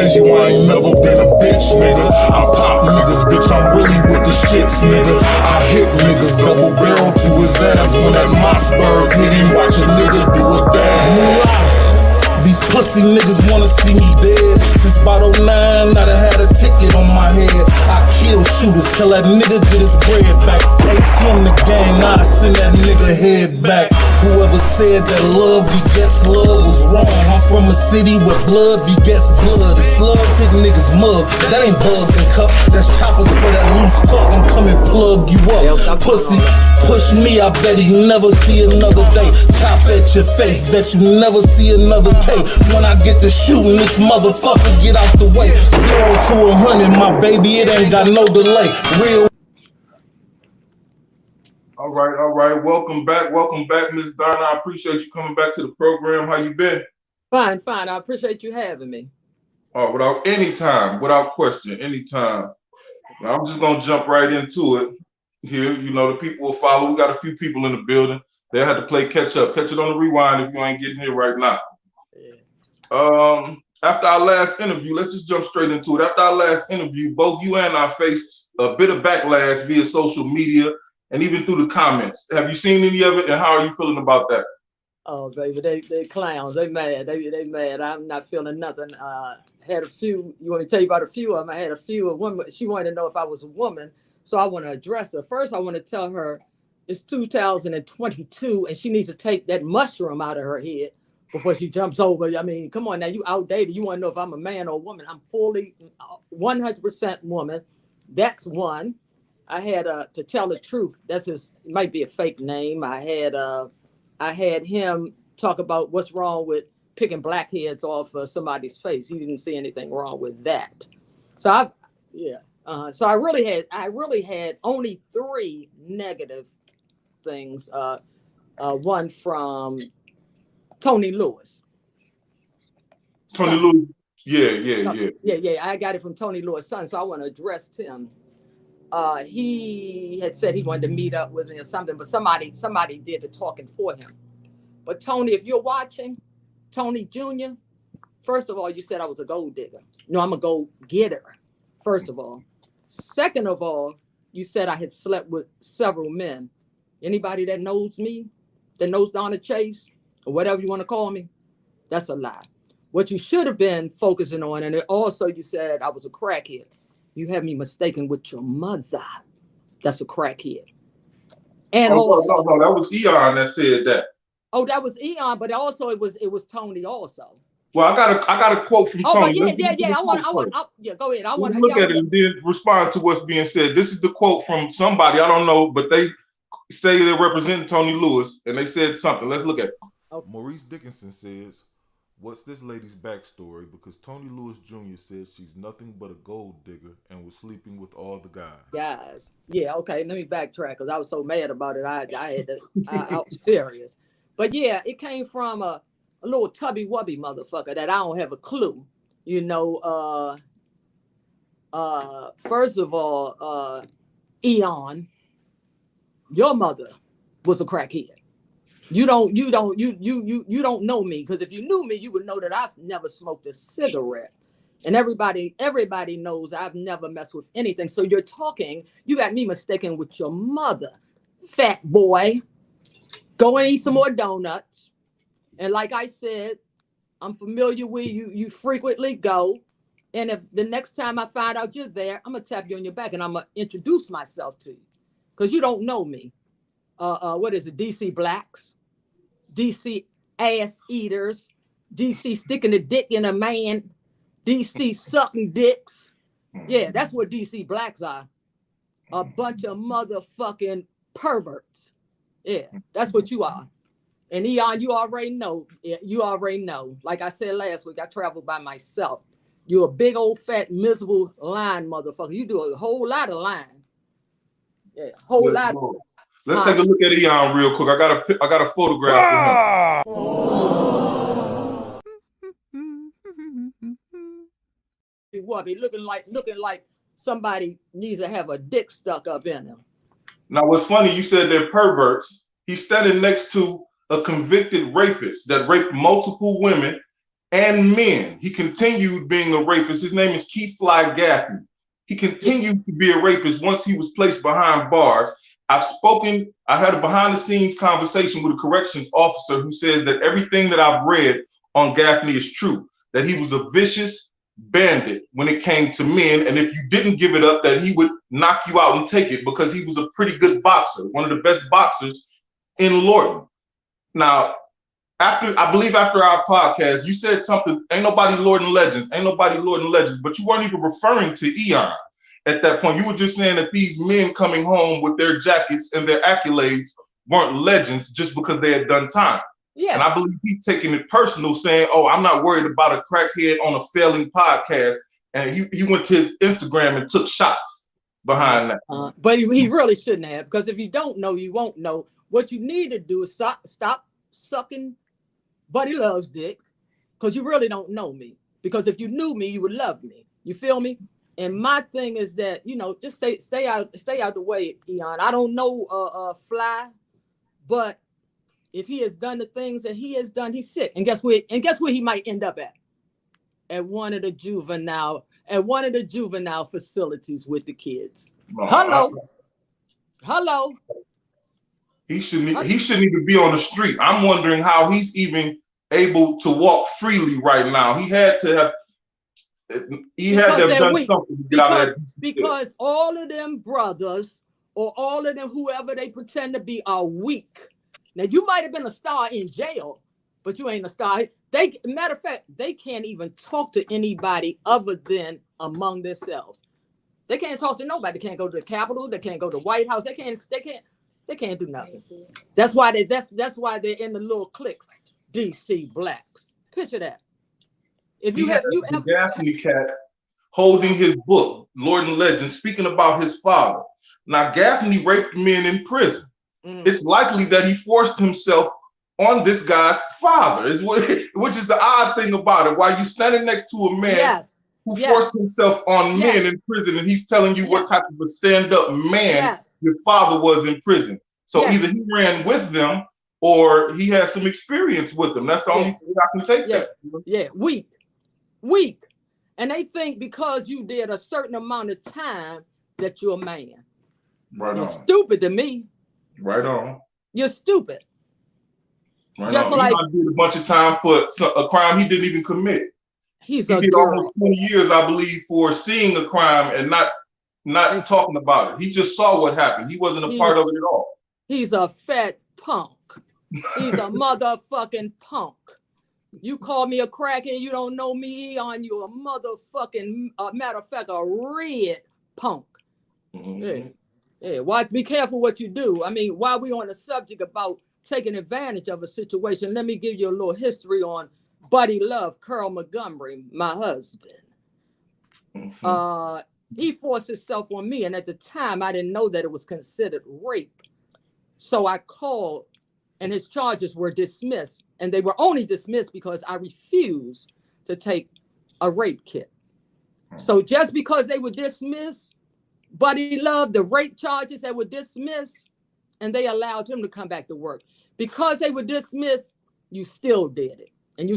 tell you I ain't never been a bitch, nigga. I pop niggas, bitch, I'm really with the shits, nigga. I hit niggas double barrel to his abs when that Mossberg hit him. Watch a nigga do a dab. These pussy niggas wanna see me dead. Since about 09, I done had a ticket on my head. I kill shooters, tell that nigga get his bread back. Ace in the gang, I send that nigga head back. Whoever said that love begets love was wrong. I'm from a city where blood begets blood. And slugs hit niggas mug. That ain't bugs and cups. That's choppers for that loose talk. I'm coming plug you up. Pussy, push me, I bet he never see another day. Top at your face, bet you never see another day. When I get to shooting, this motherfucker get out the way. 0 to 100, my baby, it ain't got no delay. Real. All right. Welcome back, Miss Donna. I appreciate you coming back to the program. How you been? Fine. I appreciate you having me. Oh, without question, anytime. Now, I'm just gonna jump right into it here. You know, the people will follow. We got a few people in the building. They'll have to play catch up. Catch it on the rewind if you ain't getting here right now. After our last interview, let's just jump straight into it. After our last interview, both you and I faced a bit of backlash via social media and even through the comments. Have you seen any of it, and how are you feeling about that? Oh, baby, they clowns. They mad. They mad. I'm not feeling nothing. Had a few. You want me to tell you about a few of them? I had a few. A woman. She wanted to know if I was a woman, so I want to address her. First, I want to tell her it's 2022, and she needs to take that mushroom out of her head before she jumps over. I mean, come on now, you outdated. You want to know if I'm a man or a woman? I'm fully 100% woman. That's one. I had to tell the truth. That's his. It might be a fake name. I had him talk about what's wrong with picking blackheads off somebody's face. He didn't see anything wrong with that. So So I really had only 3 negative things. One from Toney Lewis. Toney Lewis. Yeah. I got it from Toney Lewis' son, so I want to address him. He had said he wanted to meet up with me or something, but somebody did the talking for him. But Toney, if you're watching, Toney Jr., first of all, you said I was a gold digger. No, I'm a gold getter, first of all. Second of all, you said I had slept with several men. Anybody that knows me, that knows Donna Chase, or whatever you want to call me, that's a lie. What you should have been focusing on, and also you said I was a crackhead. You have me mistaken with your mother. That's a crackhead. And no, that was Eon that said that. Oh, that was Eon, but also it was Toney also. Well, I got a quote from Toney. Go ahead. I want to look at it and then respond to what's being said. This is the quote from somebody, I don't know, but they say they're representing Toney Lewis, and they said something. Let's look at it. Okay. Maurice Dickinson says, "What's this lady's backstory? Because Toney Lewis Jr. says she's nothing but a gold digger and was sleeping with all the guys." Yeah, okay. Let me backtrack because I was so mad about it. I was furious. But yeah, it came from a little tubby wubby motherfucker that I don't have a clue. You know, first of all, Eon, your mother was a crackhead. You don't know me, because if you knew me, you would know that I've never smoked a cigarette. And everybody knows I've never messed with anything. So you got me mistaken with your mother, fat boy. Go and eat some more donuts. And like I said, I'm familiar with you. You frequently go. And if the next time I find out you're there, I'm gonna tap you on your back and I'm gonna introduce myself to you, because you don't know me. What is it? DC blacks, DC ass eaters, DC sticking a dick in a man, DC sucking dicks. Yeah, that's what DC blacks are. A bunch of motherfucking perverts. Yeah, that's what you are. And Eon, you already know. Yeah, you already know. Like I said last week, I traveled by myself. You're a big old fat miserable lying motherfucker. You do a whole lot of lying. Yeah, whole lot. Let's take a look at Eon real quick. I got a photograph of him. What? He looking like somebody needs to have a dick stuck up in him. Now, what's funny? You said they're perverts. He's standing next to a convicted rapist that raped multiple women and men. He continued being a rapist. His name is Keith Fly Gaffney. He continued to be a rapist once he was placed behind bars. I had a behind the scenes conversation with a corrections officer who says that everything that I've read on Gaffney is true, that he was a vicious bandit when it came to men. And if you didn't give it up, that he would knock you out and take it because he was a pretty good boxer, one of the best boxers in Lorton. Now, after our podcast, you said something, ain't nobody Lorton legends, but you weren't even referring to Eon at that point. You were just saying that these men coming home with their jackets and their accolades weren't legends just because they had done time. Yeah. And I believe he's taking it personal, saying, oh, I'm not worried about a crackhead on a failing podcast. And he went to his Instagram and took shots behind that. But he really shouldn't have, because if you don't know, you won't know. What you need to do is stop sucking Buddy Love's dick, because you really don't know me. Because if you knew me, you would love me. You feel me? And my thing is that, just stay out the way, Eon. I don't know Fly, but if he has done the things that he has done, he's sick. And guess where he might end up at? At one of the juvenile facilities with the kids. Hello. He shouldn't even be on the street. I'm wondering how he's even able to walk freely right now. He had to have done something to get out of that. Because all of them brothers or all of them, whoever they pretend to be, are weak. Now, you might have been a star in jail, but you ain't a star. Matter of fact, they can't even talk to anybody other than among themselves. They can't talk to nobody. They can't go to the Capitol. They can't go to the White House. They can't do nothing. That's why they're in the little cliques, DC blacks. Picture that. If you Gaffney cat holding his book, Lord and Legend, speaking about his father. Now, Gaffney raped men in prison. Mm-hmm. It's likely that he forced himself on this guy's father, which is the odd thing about it. While you standing next to a man who forced himself on men in prison, and he's telling you what type of a stand-up man your father was in prison. So either he ran with them or he has some experience with them. That's the only way I can take that. Yeah, weak. And they think because you did a certain amount of time that you're a man. Right You're stupid to me. Right on. You're stupid. Right Just on. Like he did a bunch of time for a crime he didn't even commit. He did almost 20 years, I believe, for seeing a crime and not talking about it. He just saw what happened. He wasn't a part of it at all. He's a fat punk. He's a motherfucking punk. You call me a crackhead, you don't know me, Eon. You're a motherfucking, matter of fact, a red punk. Mm-hmm. Yeah. Be careful what you do. I mean, while we're on the subject about taking advantage of a situation, let me give you a little history on Buddy Love, Carl Montgomery, my husband. Mm-hmm. He forced himself on me, and at the time, I didn't know that it was considered rape. So I called, and his charges were dismissed. And they were only dismissed because I refused to take a rape kit. So just because they were dismissed, Buddy Love, the rape charges that were dismissed, and they allowed him to come back to work. Because they were dismissed, you still did it. And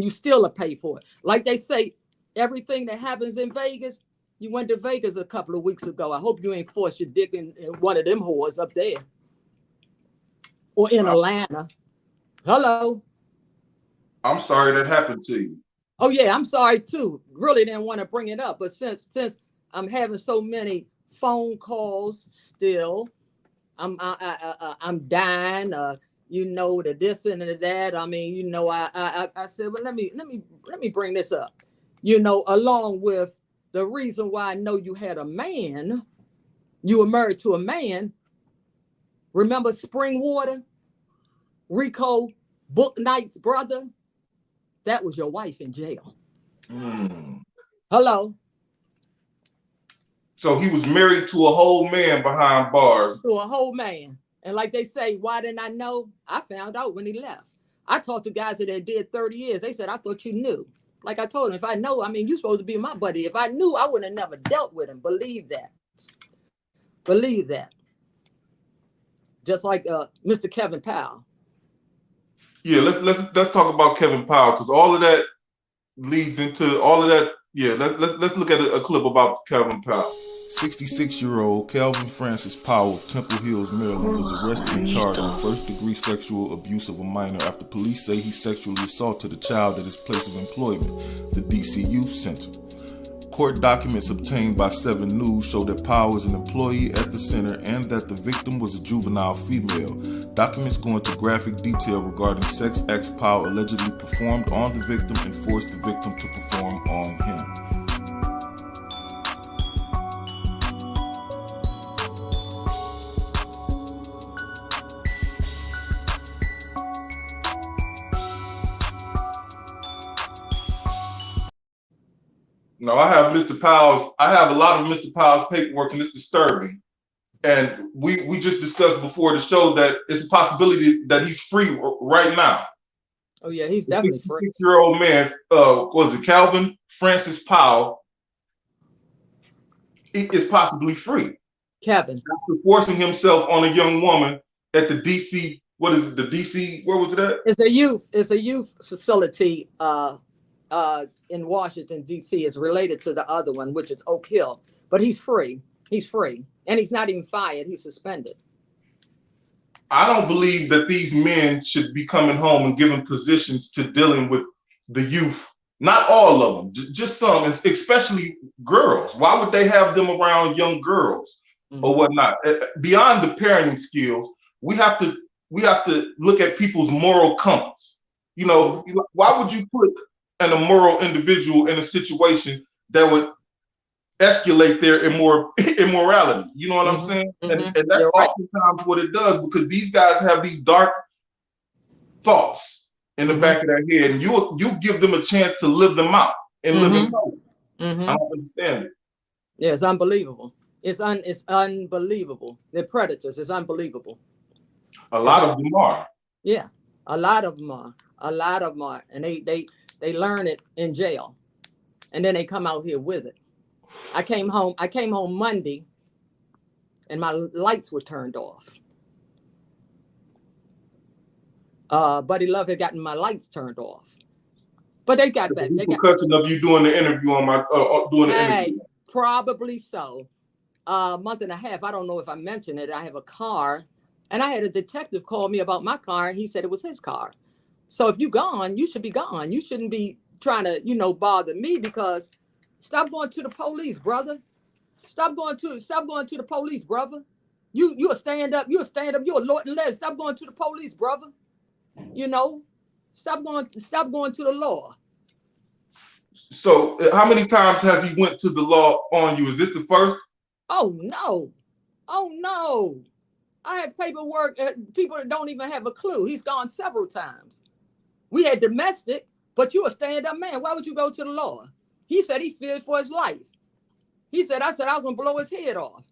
you still are paid for it. Like they say, everything that happens in Vegas, you went to Vegas a couple of weeks ago. I hope you ain't forced your dick in one of them whores up there. Or in Atlanta. Hello. I'm sorry that happened to you. Oh yeah, I'm sorry too. Really didn't want to bring it up, but since I'm having so many phone calls still, I'm dying. The this and the that. I mean, I said, well, let me bring this up. Along with the reason why I know you had a man, you were married to a man. Remember Springwater, Rico Book Knight's brother? That was your wife in jail. Hello. So he was married to a whole man behind bars. To a whole man. And like they say, why didn't I know? I found out when he left. I talked to guys that did 30 years. They said, I thought you knew. Like I told him, if I know, I mean, you're supposed to be my buddy. If I knew, I would have never dealt with him. Believe that. Believe that. Just like Mr. Kevin Powell. Yeah, let's talk about Kevin Powell, because all of that leads into all of that. Yeah, let's look at a clip about Calvin Powell. 66-year-old Calvin Francis Powell of Temple Hills, Maryland, was arrested and charged with first-degree sexual abuse of a minor after police say he sexually assaulted a child at his place of employment, the DC Youth Center. Court documents obtained by 7 News show that Powell is an employee at the center and that the victim was a juvenile female. Documents go into graphic detail regarding sex acts Powell allegedly performed on the victim and forced the victim to perform on him. No, I have a lot of Mr. Powell's paperwork, and it's disturbing. And we just discussed before the show that it's a possibility that he's free right now. Oh yeah, he's definitely free. 66-year-old man, was it Calvin Francis Powell? He is possibly free. Kevin. After forcing himself on a young woman at the DC, what is it, the DC, where was it at? It's a youth facility in Washington, D.C. is related to the other one, which is Oak Hill. But he's free. He's free. And he's not even fired. He's suspended. I don't believe that these men should be coming home and giving positions to dealing with the youth. Not all of them, just some, and especially girls. Why would they have them around young girls or whatnot? Beyond the parenting skills, we have to look at people's moral compass. You know, why would you put an immoral individual in a situation that would escalate their immorality? You know what I'm saying? And that's oftentimes what it does, because these guys have these dark thoughts in the back of their head, and you give them a chance to live them out and live in color. I don't understand it. Yeah, it's unbelievable. It's unbelievable. They're predators. It's unbelievable. A lot of them are. Yeah, a lot of them are. A lot of them are, and they learn it in jail, and then they come out here with it. I came home Monday, and my lights were turned off. Buddy Love had gotten my lights turned off, but they got back. They got cussing of you doing the interview on my doing the interview. Probably so. A month and a half. I don't know if I mentioned it. I have a car, and I had a detective call me about my car, and he said it was his car. So if you gone, you should be gone. You shouldn't be trying to, bother me, because stop going to the police, brother. Stop going to the police, brother. You a stand up. You're a Lord and Les. Stop going to the police, brother. Stop going to the law. So how many times has he went to the law on you? Is this the first? Oh no. I had paperwork. People that don't even have a clue. He's gone several times. We had domestic, but you a stand-up man. Why would you go to the law? He said he feared for his life. I said I was gonna blow his head off.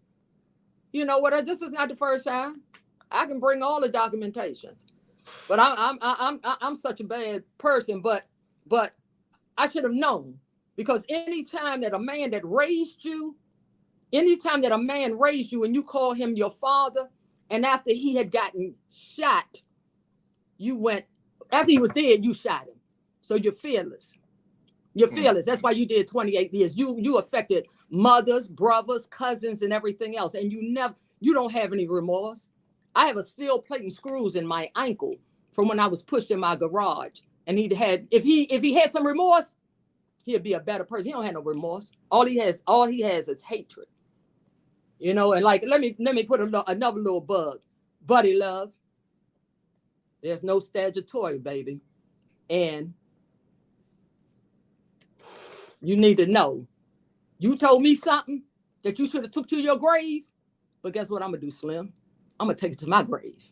You know what? This is not the first time. I can bring all the documentations, but I'm such a bad person. But I should have known, because anytime that a man raised you and you call him your father, and after he had gotten shot, after he was dead, you shot him. So you're fearless. You're fearless. That's why you did 28 years. You affected mothers, brothers, cousins, and everything else. And you don't have any remorse. I have a steel plate and screws in my ankle from when I was pushed in my garage. And if he had some remorse, he'd be a better person. He don't have no remorse. All he has is hatred. And like, let me put another little bug. Buddy Love. There's no statutory, baby. And you need to know. You told me something that you should have took to your grave. But guess what I'm going to do, Slim? I'm going to take it to my grave.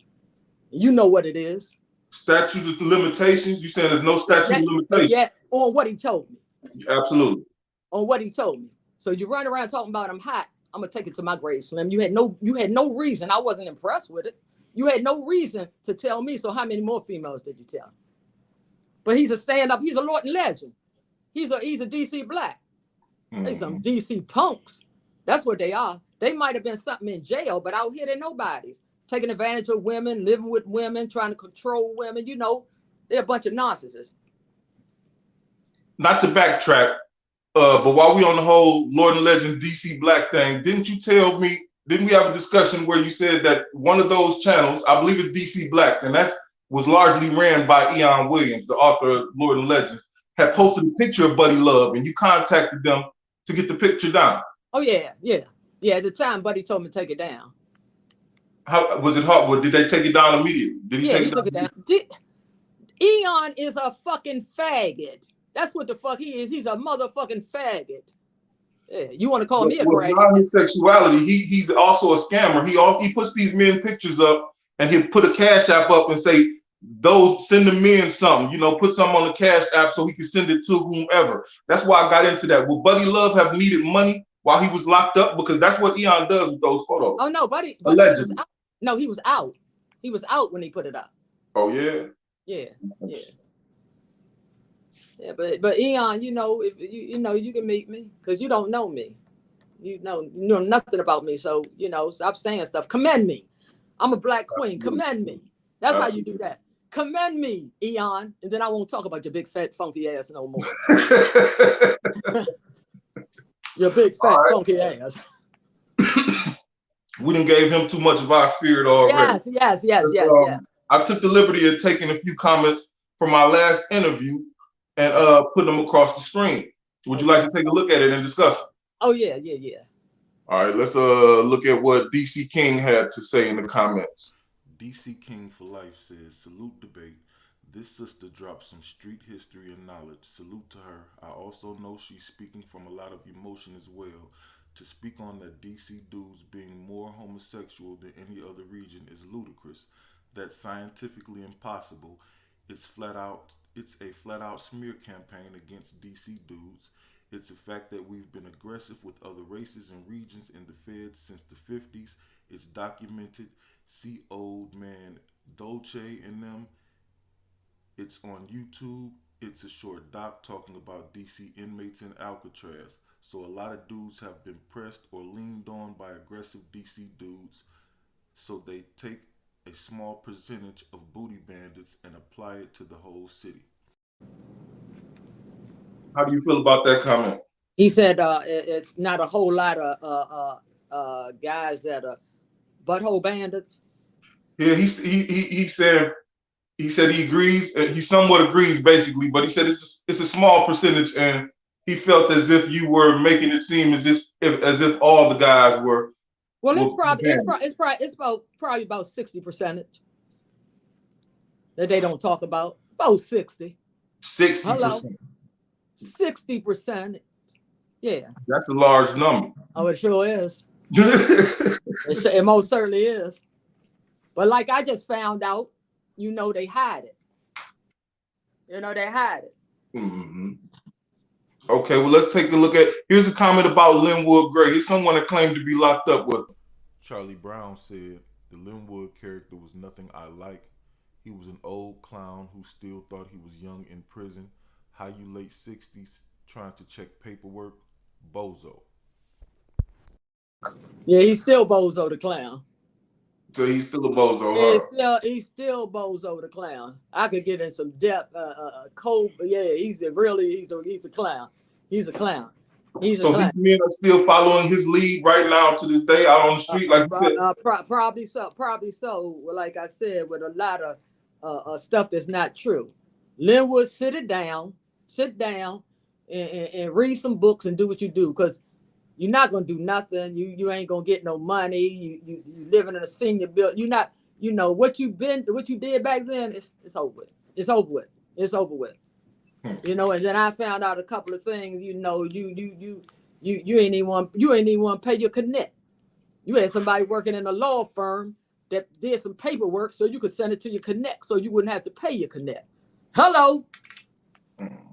You know what it is. Statute of limitations? You saying there's no statute of limitations? Yeah, on what he told me. Absolutely. On what he told me. So you run around talking about I'm hot. I'm going to take it to my grave, Slim. You had no reason. I wasn't impressed with it. You had no reason to tell me. So how many more females did you tell? But he's a stand-up. He's a Lord and legend. He's a DC black. They some DC punks. That's what they are. They might have been something in jail, but out here they're nobodies. Taking advantage of women, living with women, trying to control women. They're a bunch of narcissists. not to backtrack, but while we on the whole Lord and Legend DC Black thing, didn't we have a discussion where you said that one of those channels, I believe it's DC Blacks, and that was largely ran by Eon Williams, the author of Lord and Legends, had posted a picture of Buddy Love, and you contacted them to get the picture down? Oh yeah. At the time, Buddy told me to take it down. How was it hard? Did they take it down immediately? Did he take took it down. Eon is a fucking faggot. That's what the fuck he is. He's a motherfucking faggot. Yeah, you want to call me a crack? Beyond his sexuality, he's also a scammer. He puts these men pictures up, and he'll put a cash app up and say, send the men something, put something on the cash app so he can send it to whomever. That's why I got into that. Will Buddy Love have needed money while he was locked up? Because that's what Eon does with those photos. Oh no, Buddy allegedly. No, he was out. He was out when he put it up. Oh yeah. Yeah. But Eon, if you can meet me because you don't know me. You know nothing about me. So stop saying stuff. Commend me. I'm a black queen. Commend me. That's how you do that. Commend me, Eon, and then I won't talk about your big fat funky ass no more. Your big fat funky ass. We done gave him too much of our spirit already. Yes. I took the liberty of taking a few comments from my last interview and put them across the screen. Would you like to take a look at it and discuss it? Oh yeah. All right, let's look at what DC King had to say in the comments. DC King for Life says, salute debate. This sister dropped some street history and knowledge. Salute to her. I also know she's speaking from a lot of emotion as well. To speak on that DC dudes being more homosexual than any other region is ludicrous. That's scientifically impossible. It's a flat out smear campaign against DC dudes. It's a fact that we've been aggressive with other races and regions in the feds since the 50s. It's documented. See old man Dolce and them. It's on YouTube. It's a short doc talking about DC inmates in Alcatraz. So a lot of dudes have been pressed or leaned on by aggressive DC dudes. So they take a small percentage of booty bandits and apply it to the whole city. How do you feel about that comment? He said it's not a whole lot of guys that are butthole bandits. Yeah, he said he agrees. He somewhat agrees, basically, but he said it's a small percentage, and he felt as if you were making it seem as if all the guys were. Well, it's probably about 60% that they don't talk about. About 60. 60%. 60%. Yeah. That's a large number. Oh, it sure is. It most certainly is. But like I just found out, they hide it. They hide it. Mm-hmm. Okay, well, let's take a look at, here's a comment about Linwood Gray. He's someone that claimed to be locked up with him. Charlie Brown said, the Linwood character was nothing I like. He was an old clown who still thought he was young in prison. How you late 60s trying to check paperwork? Bozo. Yeah, he's still Bozo the clown. So he's still a bozo, huh? He's still Bozo the clown. I could get in some depth, cold, but yeah, he's a clown. He's a clown. So these men are still following his lead right now to this day out on the street, like you said? Probably so. Like I said, with a lot of stuff that's not true. Linwood, sit down and read some books and do what you do, because you're not gonna do nothing. You ain't gonna get no money. You living in a senior building. You're not. What you did back then. It's over with. It's over with. And then I found out a couple of things. You ain't even want to pay your connect. You had somebody working in a law firm that did some paperwork so you could send it to your connect, so you wouldn't have to pay your connect. Hello.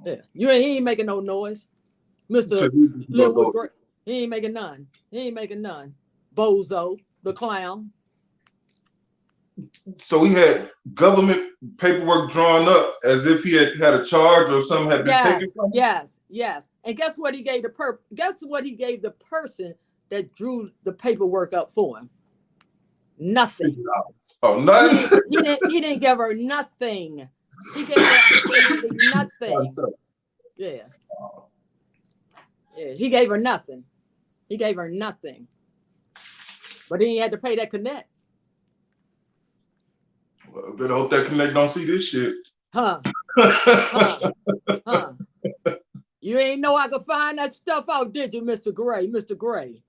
Yeah, he ain't making no noise, Mr. Linwood Gray. He ain't making none. Bozo, the clown. So he had government paperwork drawn up as if he had a charge or something had been taken from him? Yes. And guess what he gave the person that drew the paperwork up for him? Nothing. Oh, nothing? He didn't give her nothing. He gave her nothing. Yeah. Yeah. He gave her nothing. He gave her nothing. But then he had to pay that connect. Well, better hope that connect don't see this shit. Huh. You ain't know I could find that stuff out, did you, Mr. Gray? Mr. Gray.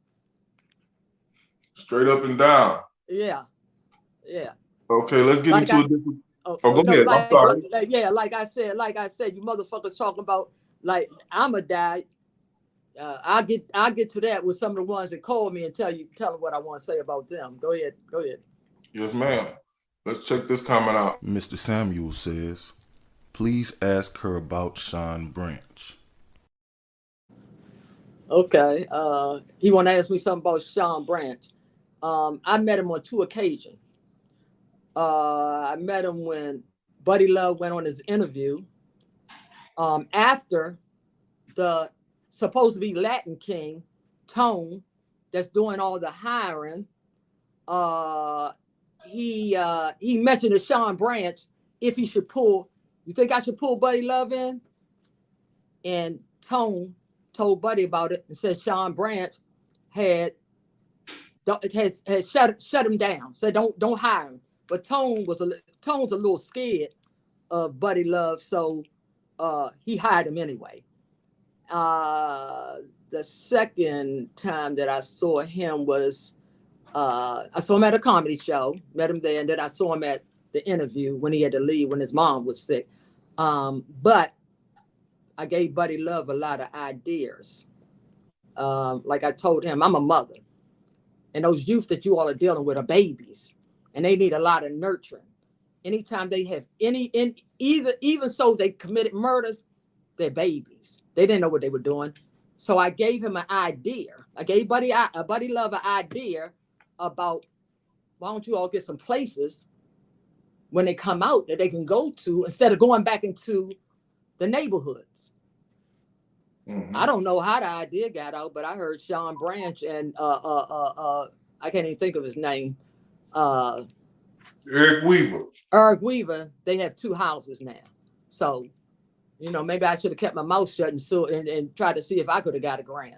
Straight up and down. Yeah. Yeah. Okay, let's get into a different. Go no, ahead. I'm sorry. Like I said, you motherfuckers talking about like I'ma die. I'll get to that with some of the ones that call me and tell them what I want to say about them. Go ahead. Yes, ma'am. Let's check this comment out. Mr. Samuel says, please ask her about Sean Branch. Okay. He want to ask me something about Sean Branch. I met him on 2 occasions. I met him when Buddy Love went on his interview. After the supposed to be Latin King, Toney, that's doing all the hiring, he mentioned to Sean Branch if he should pull. You think I should pull Buddy Love in? And Toney told Buddy about it and said Sean Branch had shut him down. Said don't hire him. But Toney's a little scared of Buddy Love, so he hired him anyway. The second time that I saw him was I saw him at a comedy show, met him there, and then I saw him at the interview when he had to leave when his mom was sick. But I gave Buddy Love a lot of ideas. Like I told him, I'm a mother, and those youth that you all are dealing with are babies, and they need a lot of nurturing. Anytime they have even so they committed murders, they're babies. They didn't know what they were doing. So I gave him an idea. I gave Buddy Love an idea about, why don't you all get some places when they come out that they can go to instead of going back into the neighborhoods. Mm-hmm. I don't know how the idea got out, but I heard Sean Branch and I can't even think of his name. Eric Weaver. They have 2 houses now. So, maybe I should have kept my mouth shut and tried to see if I could have got a grant.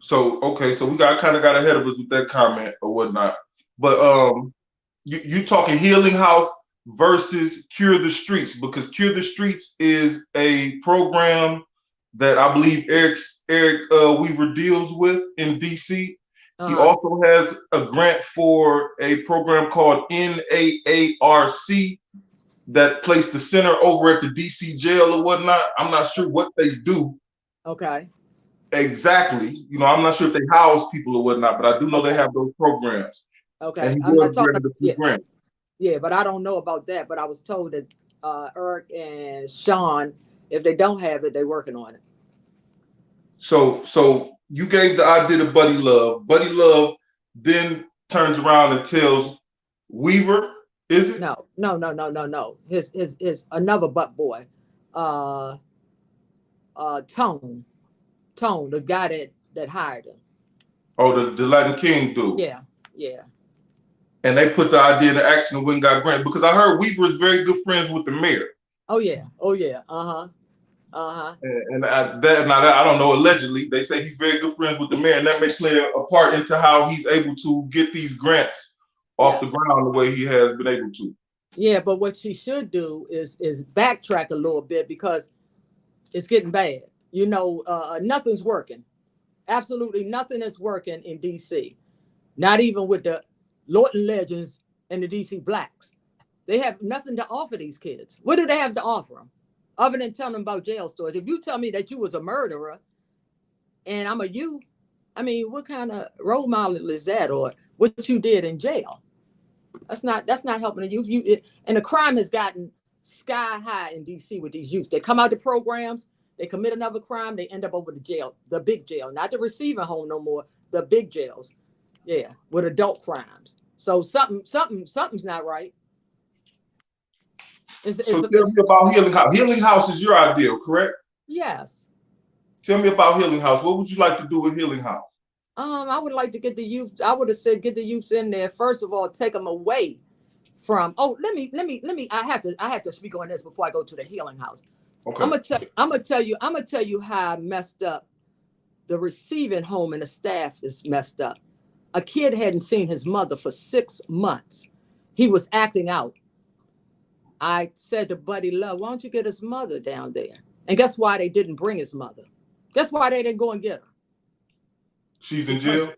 So, okay, so we kind of got ahead of us with that comment or whatnot. But you talking Healing House versus Cure the Streets, because Cure the Streets is a program that I believe Eric Weaver deals with in DC. He also has a grant for a program called NAARC that placed the center over at the DC jail or whatnot. I'm not sure what they do. Okay. Exactly. I'm not sure if they house people or whatnot, but I do know they have those programs. Okay. And he was granted a few grants. Yeah, but I don't know about that. But I was told that Eric and Sean, if they don't have it, they're working on it. So you gave the idea to Buddy Love. Buddy Love then turns around and tells Weaver, is it? No. His another butt boy, Toney, the guy that hired him. Oh, the Latin King dude. Yeah. And they put the idea into action and went and got grant, because I heard Weaver is very good friends with the mayor. Oh yeah. And I don't know, allegedly they say he's very good friends with the mayor, and that may play a part into how he's able to get these grants off the ground the way he has been able to. Yeah, but what she should do is backtrack a little bit, because it's getting bad. Nothing's working. Absolutely nothing is working in DC. Not even with the Lorton Legends and the DC Blacks. They have nothing to offer these kids. What do they have to offer them? Other than telling them about jail stories. If you tell me that you was a murderer and I'm a youth, what kind of role model is that, or what you did in jail? That's not helping the youth. And the crime has gotten sky high in DC with these youth. They come out the programs, they commit another crime, they end up over the jail, the big jail, not the receiving home no more, the big jails. Yeah, with adult crimes. So something's not right. So tell me about Healing House. Healing House is your idea, correct? Yes. Tell me about Healing House. What would you like to do with Healing House? I would like to get the youth. I would have said get the youths in there. First of all, take them away from. Oh, let me. I have to speak on this before I go to the Healing House. Okay. I'm gonna tell you how messed up the receiving home and the staff is messed up. A kid hadn't seen his mother for 6 months. He was acting out. I said to Buddy Love, why don't you get his mother down there? And guess why they didn't bring his mother? Guess why they didn't go and get her? She's in jail?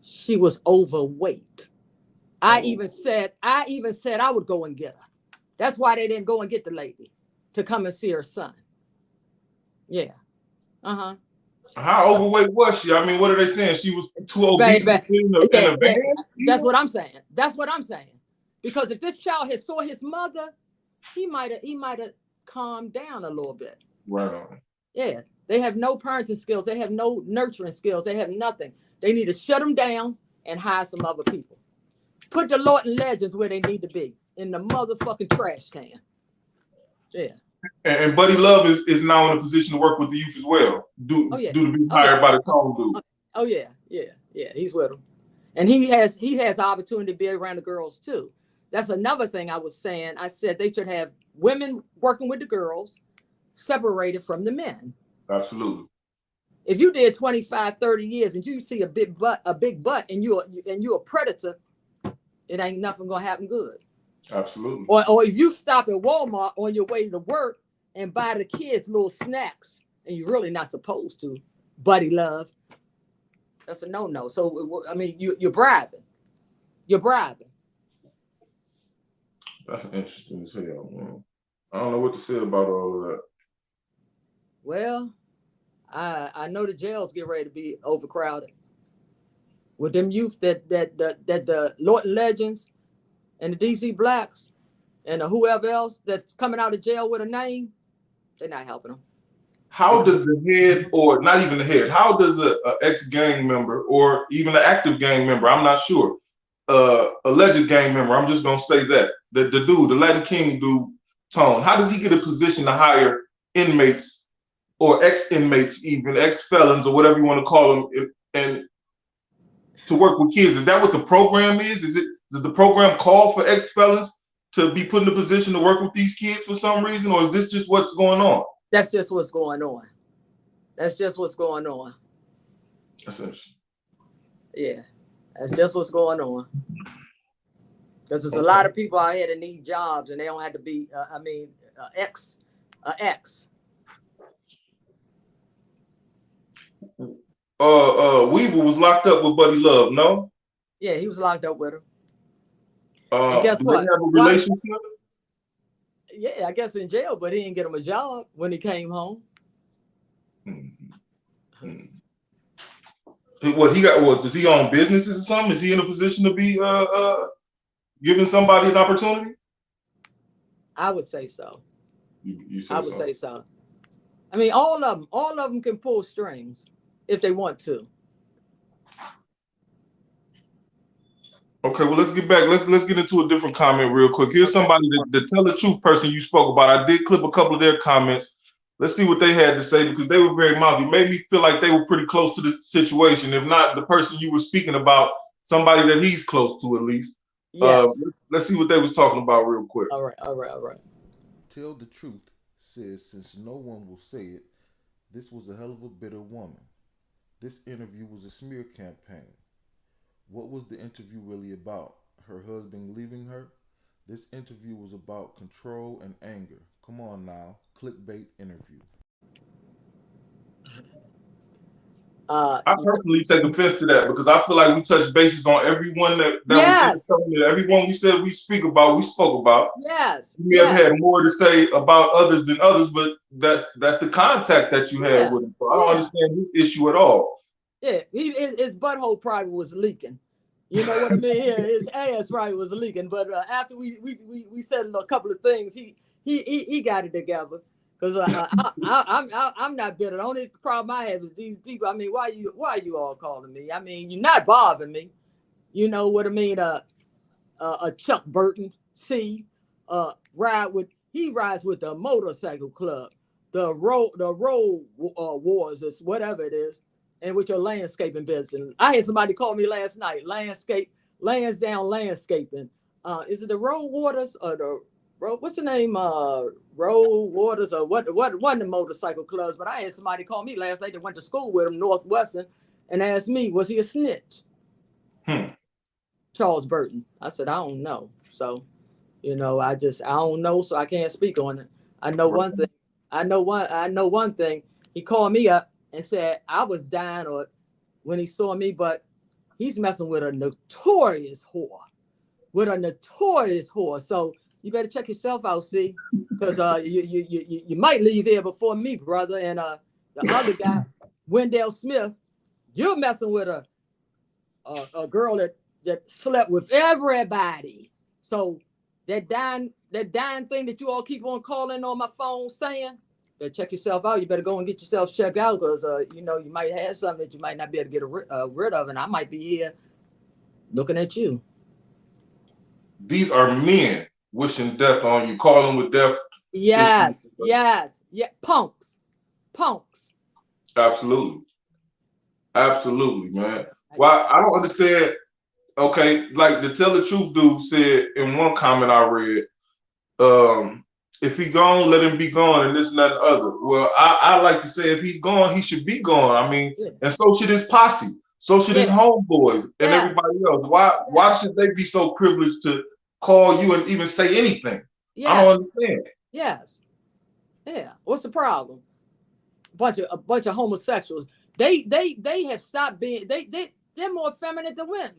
She was overweight. I even said I would go and get her. That's why they didn't go and get the lady to come and see her son. Yeah. Uh-huh. How overweight was she? I mean, what are they saying? She was too obese to be in a van? That's what I'm saying. That's what I'm saying. Because if this child had saw his mother, he might have calmed down a little bit. Right on. Yeah. They have no parenting skills. They have no nurturing skills. They have nothing. They need to shut them down and hire some other people. Put the Lorton Legends where they need to be, in the motherfucking trash can. Yeah. And Buddy Love is now in a position to work with the youth as well. Due to be hired by the Toney dude. Oh yeah. He's with them, and he has the opportunity to be around the girls too. That's another thing I was saying. I said they should have women working with the girls, separated from the men. Absolutely. If you did 25, 30 years and you see a big butt, and you're a predator, it ain't nothing gonna happen good. Absolutely. Or if you stop at Walmart on your way to work and buy the kids little snacks, and you're really not supposed to, Buddy Love, that's a no-no. So I mean, you're bribing. You're bribing. That's interesting as hell, man. I don't know what to say about all of that. Well, I know the jails get ready to be overcrowded with them youth that the Lorton Legends and the DC Blacks and the whoever else that's coming out of jail with a name, they're not helping them. How does the head, or not even the head, how does a ex-gang member or even an active gang member, I'm not sure, alleged gang member, I'm just gonna say that, the dude, the Latin King dude, Toney, how does he get a position to hire inmates or ex-inmates, even ex-felons or whatever you want to call them, and to work with kids? Is that what the program is? Does the program call for ex-felons to be put in a position to work with these kids for some reason, or is this just what's going on? That's just what's going on. That's just what's going on. That's interesting. Yeah, that's just what's going on. Because there's a lot of people out here that need jobs, and they don't have to be. Ex. Weaver was locked up with Buddy Love, no? Yeah, he was locked up with him. And guess what? They have a relationship? Yeah, I guess in jail, but he didn't get him a job when he came home. What he got? What does he own businesses or something? Is he in a position to be giving somebody an opportunity? I would say so. You say I would say so. I mean, all of them can pull strings if they want to. Okay, well, let's get back. Let's get into a different comment real quick. Here's somebody, the Tell the Truth person you spoke about. I did clip a couple of their comments. Let's see what they had to say, because they were very mouthy. Made me feel like they were pretty close to the situation. If not the person you were speaking about, somebody that he's close to at least. Yes. Let's see what they was talking about real quick. All right. Tell the Truth says, since no one will say it, this was a hell of a bitter woman. This interview was a smear campaign. What was the interview really about? Her husband leaving her? This interview was about control and anger. Come on now, clickbait interview. I personally take offense to that, because I feel like we touched bases on everyone that yes. everyone we said we spoke about. Yes. You may have had more to say about others than others, but that's the contact that you had with him. So I don't understand this issue at all. Yeah, his butthole probably was leaking. You know what I mean? Yeah, his ass probably was leaking. But after we said a couple of things, he got it together. Because I'm not bitter. The only problem I have is these people. I mean, why are you all calling me? I mean, you're not bothering me. You know what I mean? A Chuck Burton rides with the motorcycle club, the road wars, or whatever it is, and with your landscaping business. I had somebody call me last night. Landscaping. Is it the road waters or what's the name? Road Waters or what? One of the motorcycle clubs. But I had somebody call me last night that went to school with him, Northwestern, and asked me, was he a snitch? Charles Burton. I said, I don't know. So, I don't know. So I can't speak on it. I know one thing. I know one thing. He called me up and said I was dying or when he saw me, but he's messing with a notorious whore. So you better check yourself out, see, because you might leave here before me, brother. And the other guy, Wendell Smith, you're messing with a girl that slept with everybody. So that dying thing that you all keep on calling on my phone saying, better check yourself out. You better go and get yourself checked out because you might have something that you might not be able to get rid of, and I might be here looking at you. These are men wishing death on you, calling with death. Yes, punks. Absolutely, man. Well, I don't understand. Okay, like the Tell the Truth dude said in one comment I read, if he gone, let him be gone, and this and that and the other. Well, I like to say if he's gone, he should be gone. I mean, and so should his posse. So should his homeboys and everybody else. Why should they be so privileged to call you and even say anything? I don't understand. Yes. Yeah. What's the problem? A bunch of homosexuals. They have stopped being. They're more feminine than women.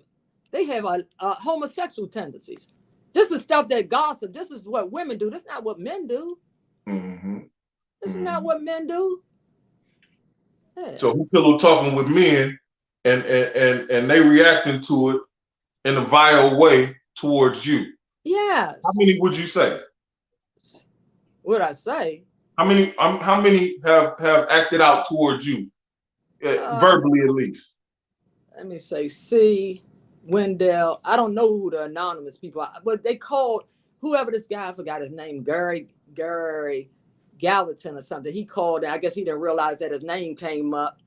They have homosexual tendencies. This is stuff that gossip. This is what women do. This is not what men do. This is not what men do. Yeah. So who pillow talking with men and they reacting to it in a vile way towards you? Yes. How many would you say? What I say? How many have acted out towards you, verbally at least? Let me say, C. Wendell. I don't know who the anonymous people are, but they called whoever this guy, I forgot his name, Gary Gallatin or something. He called, and I guess he didn't realize that his name came up.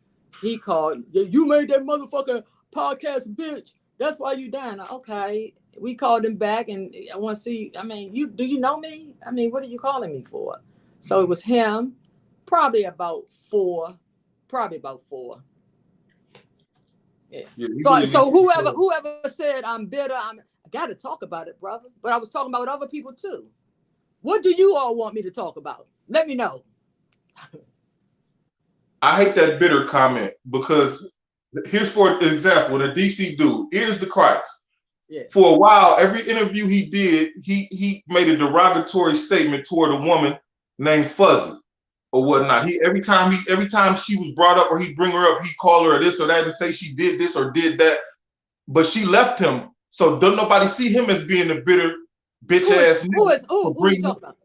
He called, you made that motherfucker podcast, bitch. That's why you dying. Okay. We called him back, and I want to see. I mean, do you know me? I mean, what are you calling me for? So it was him, probably about four. Yeah. So whoever said I'm bitter, I got to talk about it, brother. But I was talking about other people too. What do you all want me to talk about? Let me know. I hate that bitter comment because here's for example, the DC dude, here's the Christ. Yeah. For a while, every interview he did, he made a derogatory statement toward a woman named Fuzzy or whatnot. Every time she was brought up or he'd bring her up, he'd call her this or that and say she did this or did that. But she left him. So don't nobody see him as being a bitter bitch ass nigga. Who are you talking about?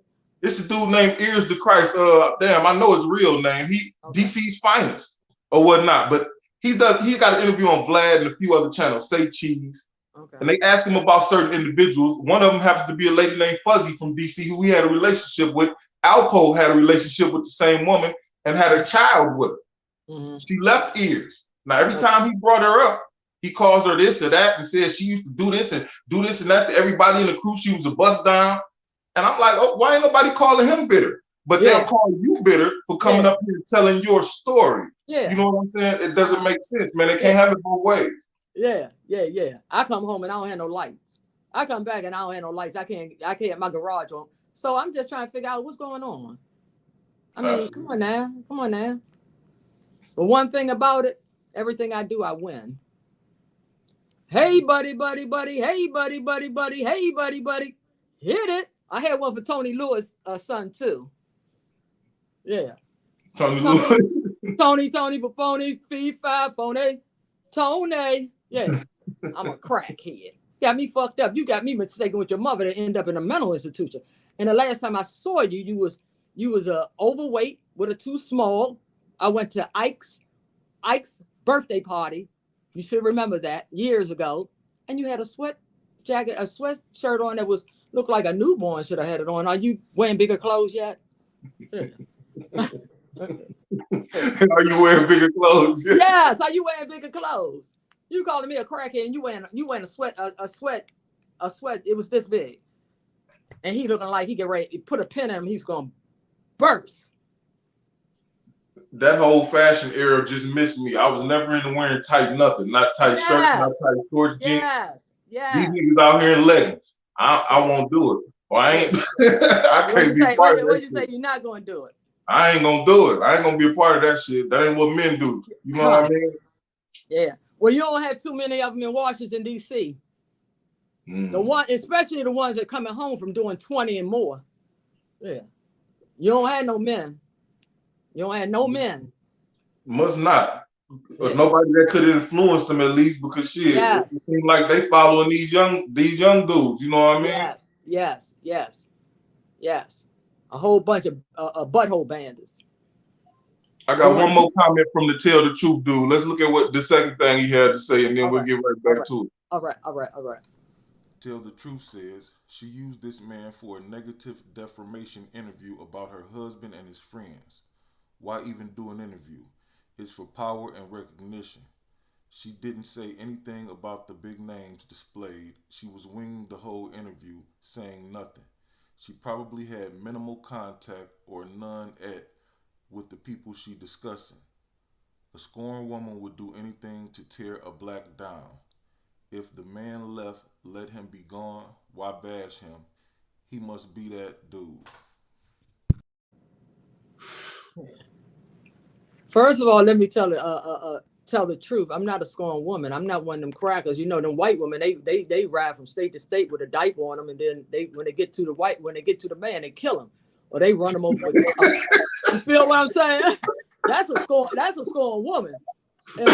This is a dude named Ears to Christ. Damn, I know his real name. DC's finest or whatnot. But he got an interview on Vlad and a few other channels, Say Cheese. Okay. And they asked him about certain individuals. One of them happens to be a lady named Fuzzy from DC who he had a relationship with. Alpo had a relationship with the same woman and had a child with her. Mm-hmm. She left Ears. Now, every time he brought her up, he calls her this or that and says she used to do this and that to everybody in the crew. She was a bust down. And I'm like, oh, why ain't nobody calling him bitter? But they'll call you bitter for coming up here and telling your story. Yeah. You know what I'm saying? It doesn't make sense, man. They can't have it both ways. Yeah. I come home and I don't have no lights. I come back and I don't have no lights. I can't have my garage on. So I'm just trying to figure out what's going on. I mean, Absolutely. Come on now. But one thing about it, everything I do, I win. Hey, buddy. Hey, buddy. Hey, buddy. Hit it. I had one for Toney Lewis' son too. Yeah. Toney Lewis. Toney, Buffoni, Fee, Five, Phony, Toney. Yeah. I'm a crackhead. Got me fucked up. You got me mistaken with your mother to end up in a mental institution. And the last time I saw you, you was overweight with a too small. I went to Ike's birthday party. You should remember that years ago. And you had a sweat jacket, a sweatshirt on that looked like a newborn should have had it on. Are you wearing bigger clothes yet? Are you wearing bigger clothes? Yes. Are you wearing bigger clothes? You calling me a crackhead and you wearing a sweat. It was this big. and he looking like he get ready to put a pin in him, he's gonna burst. That whole fashion era just missed me. I was never into wearing tight nothing, not tight shirts, not tight shorts, jeans. These niggas out here in leggings. I won't do it. Or I ain't. I can't be part of that. What you say? You're not gonna do it. I ain't gonna do it. I ain't gonna be a part of that shit. That ain't what men do. You know what I mean? Yeah. Well, you don't have too many of them in Washington, D.C. The one, especially the ones that coming home from doing 20 and more. Yeah. You don't have no men. You don't have no men. Must not. Nobody that could influence them at least, because shit, it seems like they following these young dudes. You know what I mean? Yes. A whole bunch of butthole bandits. I got one more comment from the Tell the Truth dude. Let's look at what the second thing he had to say, and then we'll get right back to it. All right. Tell the Truth says she used this man for a negative defamation interview about her husband and his friends. Why even do an interview? It's for power and recognition. She didn't say anything about the big names displayed. She was winging the whole interview, saying nothing. She probably had minimal contact or none with the people she discussing. A scorned woman would do anything to tear a black down. If the man left, let him be gone. Why bash him? He must be that dude. First of all, let me tell the truth. I'm not a scorned woman. I'm not one of them crackers. You know, them white women, they ride from state to state with a diaper on them, and then when they get to the man, they kill him, or they run him over. You feel what I'm saying? That's a scorned woman. And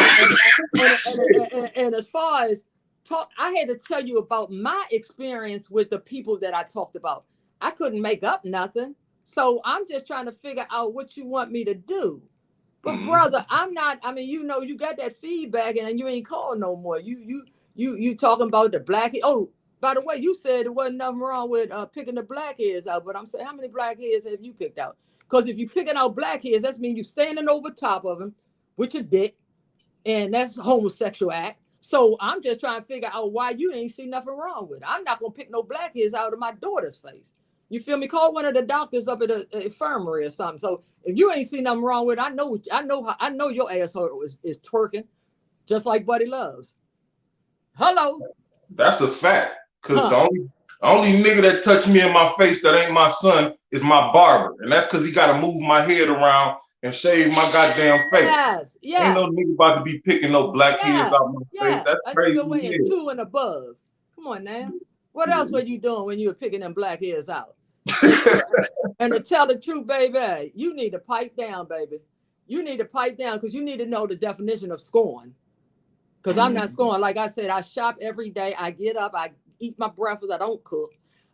as far as I had to tell you about my experience with the people that I talked about. I couldn't make up nothing, so I'm just trying to figure out what you want me to do. But brother, I'm not. I mean, you know, you got that feedback, and you ain't called no more. You talking about the black? Oh, by the way, you said there wasn't nothing wrong with picking the blackheads out. But I'm saying, how many blackheads have you picked out? Because if you're picking out blackheads, that means you standing over top of them with your dick, and that's a homosexual act. So I'm just trying to figure out why you ain't see nothing wrong with it. I'm not gonna pick no blackheads out of my daughter's face. You feel me? Call one of the doctors up at the infirmary or something. So if you ain't seen nothing wrong with it, I know your asshole is twerking, just like Buddy Loves. Hello. That's a fact. Cause the only nigga that touched me in my face that ain't my son is my barber, and that's cause he gotta move my head around and shave my goddamn face. Yes. Ain't no nigga about to be picking no blackheads out my face. That's crazy. A nigga weighing 2 and above. Come on now. What else were you doing when you were picking them blackheads out? And to tell the truth, baby, you need to pipe down, baby. You need to pipe down, because you need to know the definition of scorn. Because I'm not scorned. Like I said, I shop every day. I get up, I eat my breakfast. I don't cook.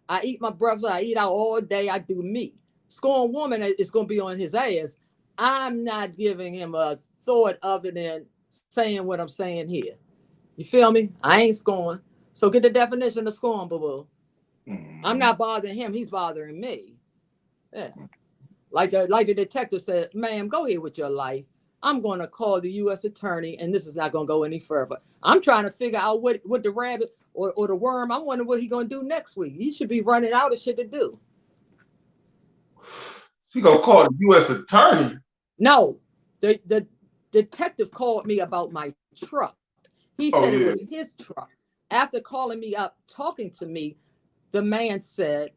I eat my breakfast. I eat out all day. I do me. Scorned woman is going to be on his ass. I'm not giving him a thought other than saying what I'm saying here. You feel me? I ain't scorned. So get the definition of scorn, boo-boo. I'm not bothering him. He's bothering me. Yeah. Like the detective said, ma'am, go ahead with your life. I'm going to call the U.S. attorney, and this is not going to go any further. I'm trying to figure out what the rabbit or the worm, I'm wondering what he's going to do next week. You should be running out of shit to do. He going to call the U.S. attorney? No. The detective called me about my truck. He said it was his truck. After calling me up, talking to me, the man said,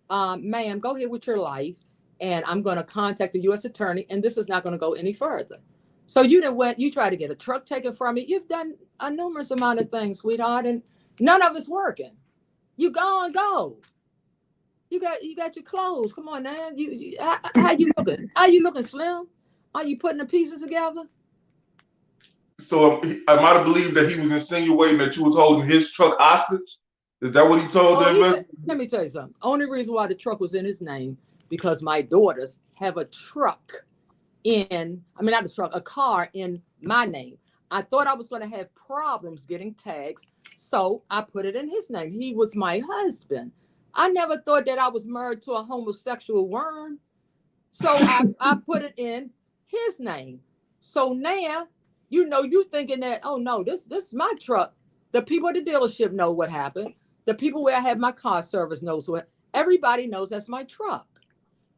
ma'am, go ahead with your life, and I'm going to contact the U.S. attorney, and this is not going to go any further. So you tried to get a truck taken from me. You've done a numerous amount of things, sweetheart, and none of it's working. You go. You got your clothes. Come on now. How you looking? How you looking, Slim? Are you putting the pieces together? So I might have believed that he was insinuating that you was holding his truck hostage. Is that what he told the investor? Let me tell you something. Only reason why the truck was in his name, because my daughters have a car in my name. I thought I was going to have problems getting tags, so I put it in his name. He was my husband. I never thought that I was married to a homosexual worm, so I put it in his name. So now, you thinking that, oh no, this is my truck. The people at the dealership know what happened. The people where I have my car service knows what. Everybody knows that's my truck.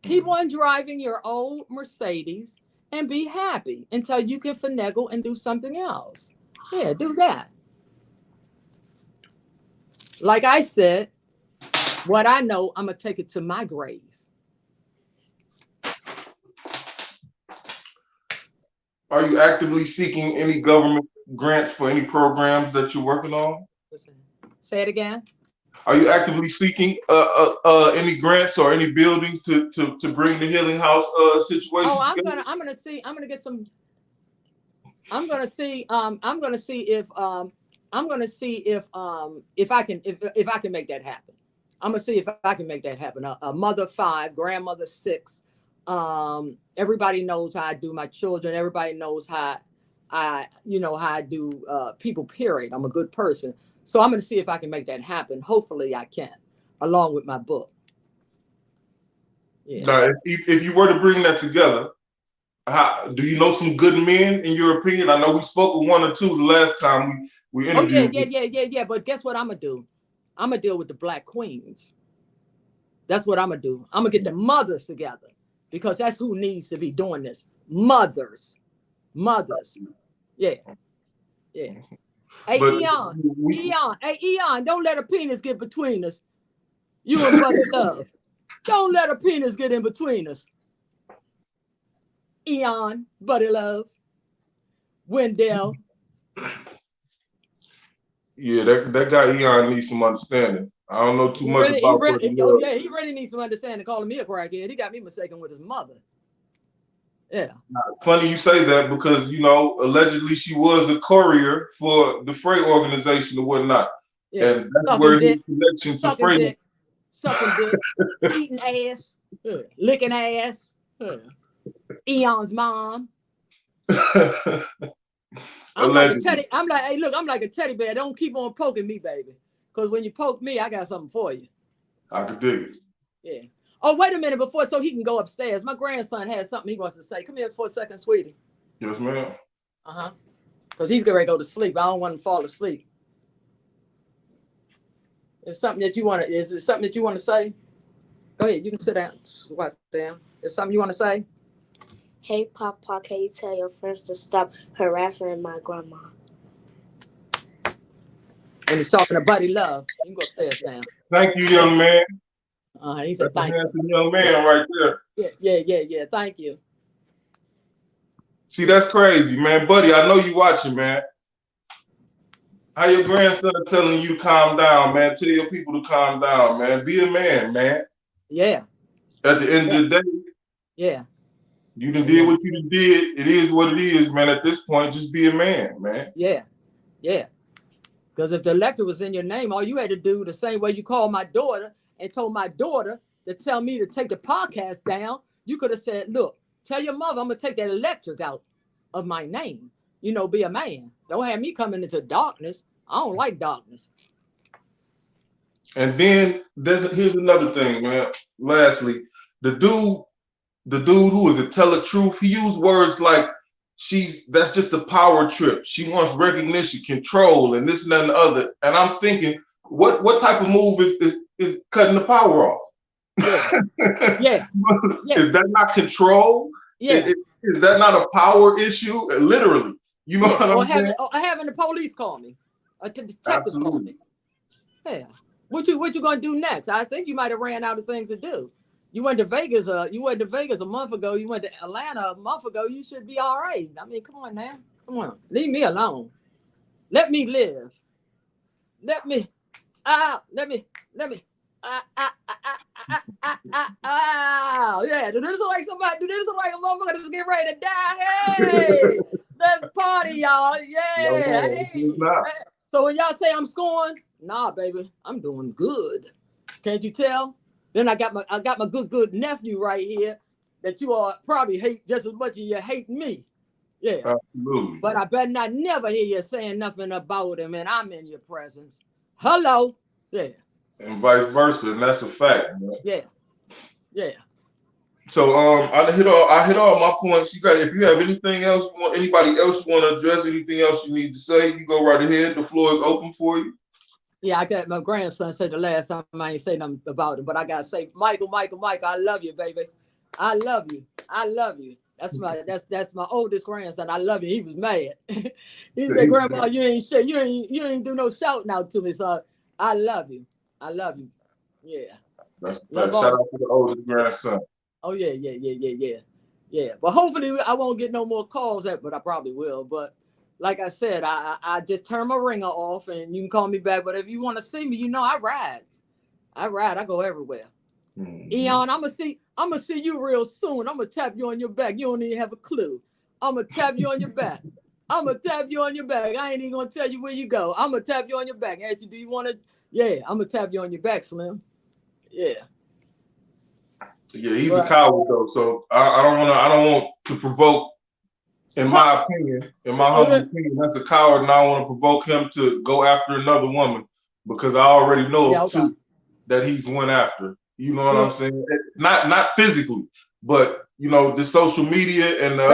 Keep on driving your old Mercedes and be happy until you can finagle and do something else. Yeah, do that. Like I said, what I know, I'm going to take it to my grave. Are you actively seeking any government grants for any programs that you're working on? Say it again. Are you actively seeking any grants or any buildings to bring the Healing House situation? Oh, I'm gonna see if I can make that happen. I'm gonna see if I can make that happen. A mother 5, grandmother 6. Everybody knows how I do my children. Everybody knows how I do people, period. I'm a good person. So I'm going to see if I can make that happen. Hopefully I can, along with my book. Yeah. Now, if you were to bring that together, do you know some good men, in your opinion? I know we spoke with 1 or 2 the last time we interviewed. Yeah. But guess what I'm going to do? I'm going to deal with the Black queens. That's what I'm going to do. I'm going to get the mothers together, because that's who needs to be doing this. Mothers. Yeah. Hey, Eon, don't let a penis get between us. You and Buddy Love. Don't let a penis get in between us. Eon, Buddy Love, Wendell. Yeah, that guy Eon needs some understanding. I don't know too much about he really needs some understanding calling me a crackhead. He got me mistaken with his mother. Yeah. Funny you say that, because allegedly she was a courier for the Frey organization or whatnot. Yeah. And that's sucking where his connection to Frey. Sucking dick, eating ass, licking ass. Eon's mom. I'm like a teddy bear. Don't keep on poking me, baby. Because when you poke me, I got something for you. I could dig it. Yeah. Oh, wait a minute so he can go upstairs. My grandson has something he wants to say. Come here for a second, sweetie. Yes, ma'am. Because he's going to go to sleep. I don't want him to fall asleep. Is it something that you want to say? Go ahead. You can sit down. Squat down. Is something you want to say? Hey, Papa, can you tell your friends to stop harassing my grandma? And he's talking to Buddy Love. You can go upstairs now. Thank you, young man. He said, that's a handsome young man right there. Yeah. Thank you. See, that's crazy, man. Buddy, I know you watching, man. How your grandson telling you to calm down, man? Tell your people to calm down, man. Be a man, man. Yeah. At the end of the day. Yeah. You done did what you done did. It is what it is, man. At this point, just be a man, man. Yeah. Because if the elector was in your name, all you had to do, the same way you called my daughter and told my daughter to tell me to take the podcast down, you could have said, look, tell your mother I'm going to take that electric out of my name. Be a man. Don't have me coming into darkness. I don't like darkness. And then here's another thing, man. Lastly, the dude who was a tell the truth, he used words like that's just a power trip. She wants recognition, control, and this and that and the other. And I'm thinking, what type of move is cutting the power off? Yeah. Is that not control? Yeah. Is that not a power issue? Literally. You know what I'm saying? Or having the police call me. A detective call me. Yeah. What you gonna do next? I think you might have ran out of things to do. You went to Vegas. You went to Vegas a month ago. You went to Atlanta a month ago. You should be all right. I mean, come on now. Come on. Leave me alone. Let me live. Let me. Yeah. Do this look like somebody? Do this look like a motherfucker that's getting ready to die? Hey, let's party, y'all. Yeah. Hey. So when y'all say I'm scoring, nah, baby, I'm doing good. Can't you tell? Then I got my good nephew right here that you all probably hate just as much as you hate me. Yeah. Absolutely. But I better not never hear you saying nothing about him, and I'm in your presence. Hello. Yeah. And vice versa, and that's a fact, man. Yeah. So I hit all my points. If you have anything else, anybody else want to address, anything else you need to say, you go right ahead. The floor is open for you. Yeah, I got my grandson said the last time I ain't say nothing about it, but I gotta say, Michael, I love you, baby. I love you. I love you. That's my oldest grandson. I love you. He was mad. He said, Grandma, you ain't shit. You ain't do no shouting out to me. So I love you. I love you. Yeah. That's shout out to the oldest grandson. Oh yeah. But hopefully I won't get no more calls, but I probably will. But like I said, I just turn my ringer off, and you can call me back. But if you want to see me, I ride. I go everywhere. Mm-hmm. Eon, I'm gonna see you real soon. I'm gonna tap you on your back. You don't even have a clue. I'm gonna tap you on your back. I ain't even gonna tell you where you go. I'm gonna tap you on your back. Ask you, do you want to? Yeah, I'm gonna tap you on your back, Slim. Yeah. Yeah, he's a coward though. So I don't want to provoke. In my opinion, humble opinion, that's a coward, and I don't want to provoke him to go after another woman because I already know two that he's went after. You know what I'm saying? Not physically, but the social media and the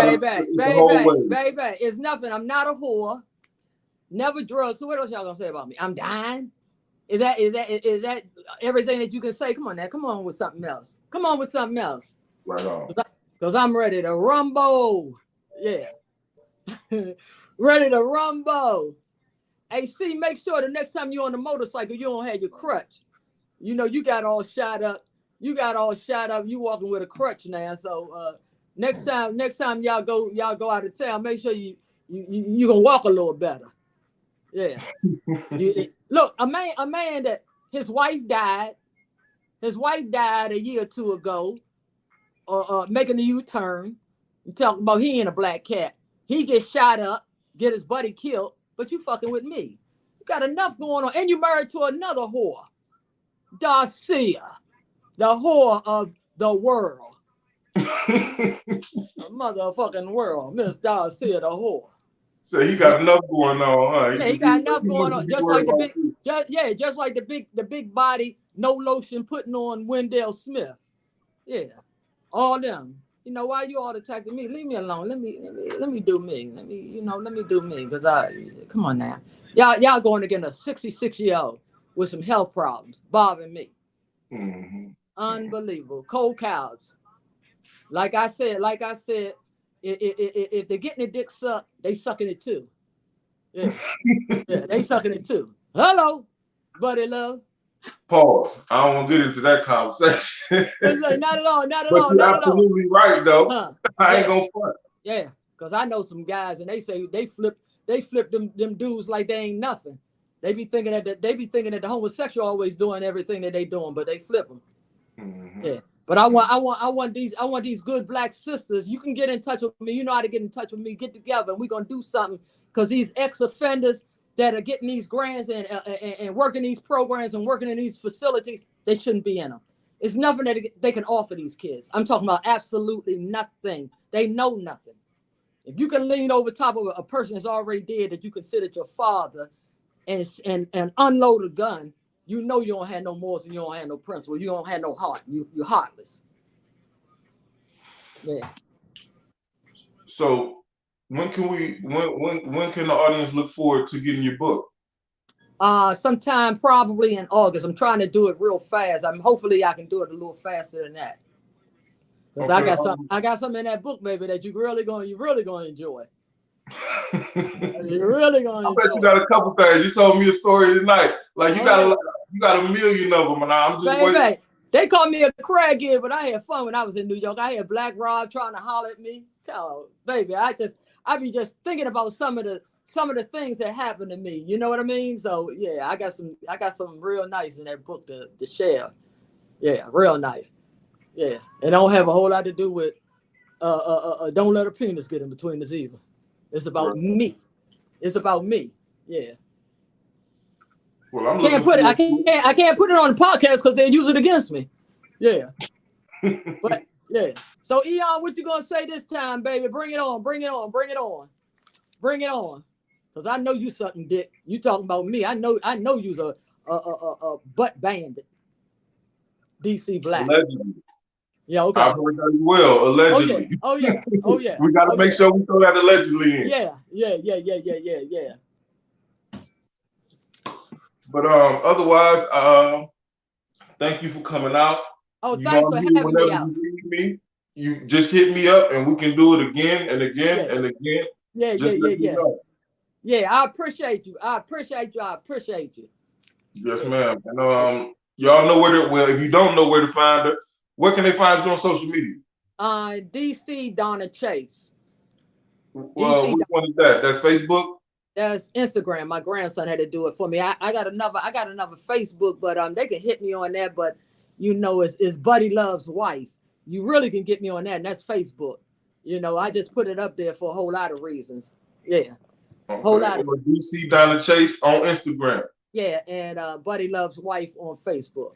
whole way. Baby, it's nothing. I'm not a whore. Never drugs. So what else y'all gonna say about me? I'm dying. Is that everything that you can say? Come on now. Come on with something else. Right on. Because I'm ready to rumble. Yeah. Ready to rumble. Hey, see, make sure the next time you're on the motorcycle, you don't have your crutch. You got all shot up. You walking with a crutch now. So next time y'all go out of town, make sure you can walk a little better. Yeah. Look, a man that his wife died a year or two ago, making a U-turn. You talking about he ain't a black cat. He gets shot up, get his buddy killed, but you fucking with me. You got enough going on, and you married to another whore, Darcia, the whore of the world, the motherfucking world, Miss Darcia, the whore. So he got enough going on, huh? Yeah, he got enough going on. Just like the big body, no lotion putting on Wendell Smith. Yeah, all them. Why you all attacking me? Leave me alone. Let me do me. Let me do me. Because come on now. Y'all going against a 66-year-old with some health problems, bothering me. Mm-hmm. Unbelievable. Cold cows. Like I said, if they're getting their dick sucked, they sucking it too. Yeah. Yeah, they sucking it too. Hello, buddy love. Pause. I don't want to get into that conversation. Like, not at all. But you're absolutely right, though. Huh. I ain't gonna front. Yeah, because I know some guys, and they say they flip them dudes like they ain't nothing. They be thinking that the homosexual always doing everything that they doing, but they flip them. Mm-hmm. Yeah. But I want these good black sisters. You can get in touch with me. You know how to get in touch with me. Get together, and we're gonna do something. Because these ex-offenders that are getting these grants and working these programs and working in these facilities, they shouldn't be in them. It's nothing that they can offer these kids. I'm talking about absolutely nothing. They know nothing. If you can lean over top of a person that's already dead that you considered your father and unload a gun, you don't have no morals and you don't have no principle. You don't have no heart. You're heartless. Yeah. So when can the audience look forward to getting your book? Sometime probably in August. I'm trying to do it real fast. Hopefully I can do it a little faster than that. Because I got something in that book, baby, that you're really gonna enjoy. You're really gonna enjoy. I bet you got a couple things. You told me a story tonight. Like you got a million of them, and I'm just waiting. They called me a crackhead, but I had fun when I was in New York. I had Black Rob trying to holler at me. Oh, baby, I be just thinking about some of the things that happened to me. You know what I mean? So yeah, I got some real nice in that book to share. Yeah, real nice. Yeah, it don't have a whole lot to do with don't let a penis get in between us either. It's about me. It's about me. Yeah. Well, I can't put it on the podcast because they use it against me. Yeah. But yeah. So Eon, what you gonna say this time, baby? Bring it on. Cause I know you sucking dick. You talking about me. I know you's a butt bandit. DC Black. Allegedly. Yeah, okay. I've heard that as well. Allegedly. Oh yeah. We gotta make sure we throw that allegedly in. Yeah. But otherwise, thank you for coming out. Oh, You thanks know, for having me out. you need me, you just hit me up and we can do it again and again and again. Yeah, Just let me know. Yeah, I appreciate you. I appreciate you. Yes, ma'am. And y'all know where to, well, if you don't know where to find her, where can they find you on social media? DC Donna Chase. Well, which one is that? That's Facebook? That's Instagram. My grandson had to do it for me. I got another Facebook, but they can hit me on that. But you know, it's Buddy Love's wife. You really can get me on that, and that's Facebook. You know, I just put it up there for a whole lot of reasons. Yeah. Okay. Whole lot of DC Donna Chase on Instagram. Yeah, and Buddy Love's wife on Facebook.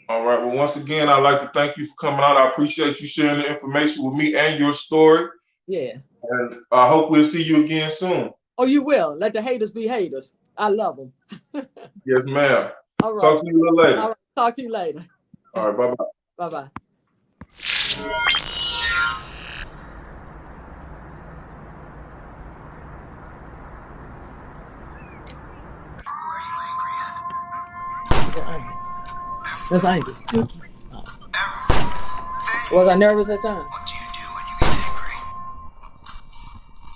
All right. Well, once again, I'd like to thank you for coming out. I appreciate you sharing the information with me and your story. Yeah. And I hope we'll see you again soon. Oh, you will. Let the haters be haters. I love them. Yes, ma'am. All right. Talk to you a little later. All right. Talk to you later. All right. Bye-bye. Bye-bye. That's angry. Was I nervous at times? What do you do when you get angry?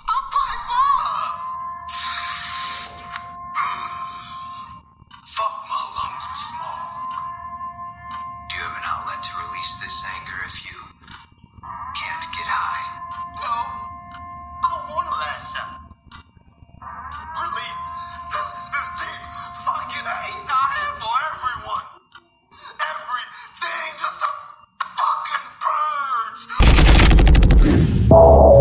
I pipe up! Fuck, my lungs are small. Do you have an outlet to release this anger if you can't get high? No, I don't want to lash out. Release this deep fucking hate I have for everyone. Everything just a fucking purge.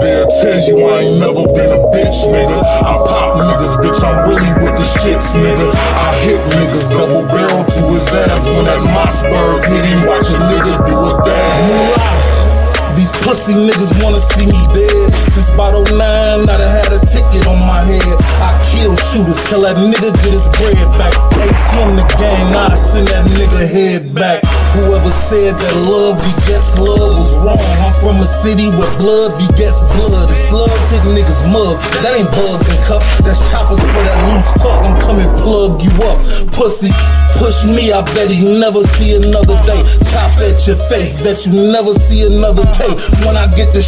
They'll tell you I ain't never been a bitch, nigga. I pop niggas, bitch, I'm really with the shits, nigga. I hit niggas, double barrel to his abs. When that Mossberg hit him, watch a nigga do a dab. These pussy niggas wanna see me dead. Since about 09, I done had a ticket on my head. I kill shooters, tell that nigga get his bread back. Ace in the gang, I send that nigga head back. Whoever said that love begets love was wrong. I'm from a city where blood begets blood. And slugs hit niggas mug. That ain't bugs and cups, that's choppers for that loose talk. I'm coming plug you up. Pussy, push me, I bet he never see another day. Top at your face, bet you never see another day. When I get the